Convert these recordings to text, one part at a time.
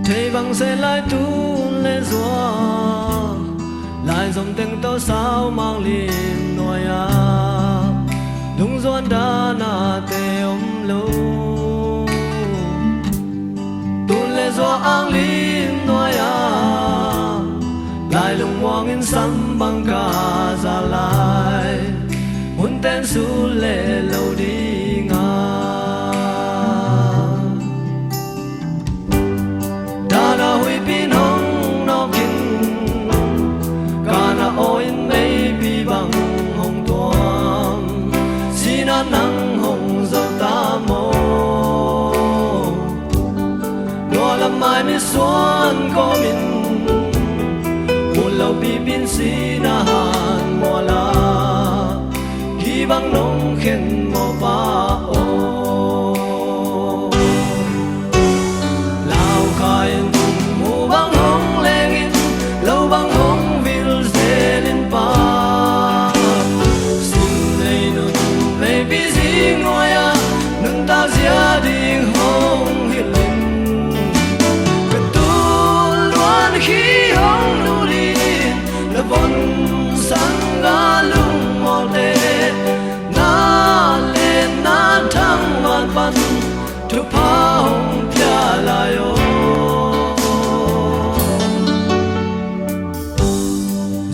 thế bằng sẽ lại tu lên gió lại dòng tiếng tao sao mang liền nói à đúng doan đã na tê lâu tu lên gió ang liền nói à lại lùng hoang in sắm bằng cả ra lại muốn tên su lệ lâu đi ngà đã na hui pin hong nó kinh cả na oi mây bi bằng hồng toang xin na nắng hồng dâu ta mô đua làm mai mi xuân có mình lâu bi bin si na han mo la khi băng nông khen mo ba o lao khai mu băng hong leng in lâu băng hong vil ze lên pa xin lấy nun lấy bi gì ngồi à nun ta gia đình hong hiền linh cái tu loan khi hong von sang ga lung mo te na le na thang man pan tu pa hong pya la yo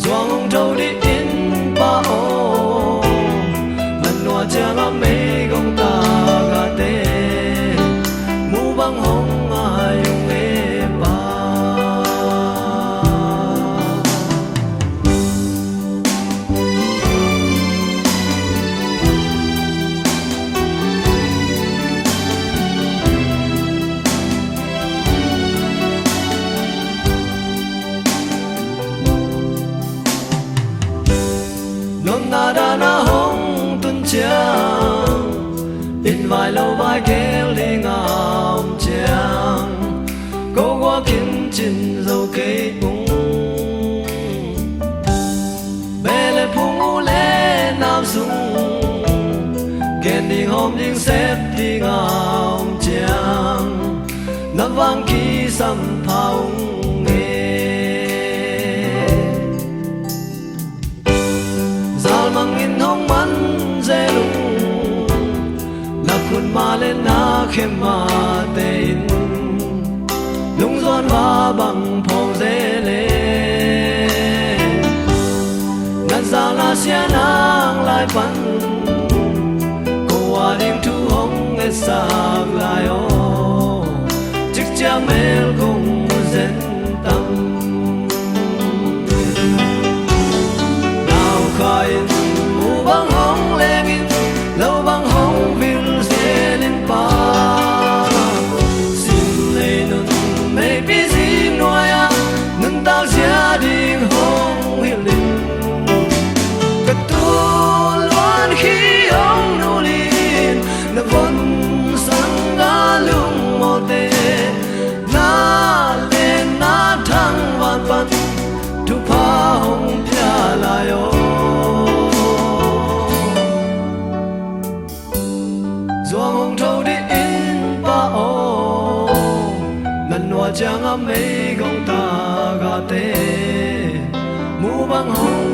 zoang thâu đi in pa o man no cha ga me gong ta ga te mu bang hong ai yung e pa na da na hong tun chiang in vai lâu vai kéo li ngam chiang câu qua kiến chín dâu cây bung bê lê phung lê nam sung kèn đi hôm đi xếp đi ngam chiang năm vang kỳ sam phao mangin hong man zelung na kun ma le na khema tein lung zon wa bang phong zele nan za la sia nang lai pan ko wa ding tu hong e sak lai o chik cha mel kong zen tam nào khai băng hong leng in lâu băng hong vil ze lên pa xin lấy nun mấy bi gì nói à nun ta gia đình hong hiền linh cái tu loan khi hong nô lin na von sang ga lung mo te na lên na thang van van tu pa hong pya la yo zoang thâu đi in pa o nan no chang a mei gong ta ga te mu bang hong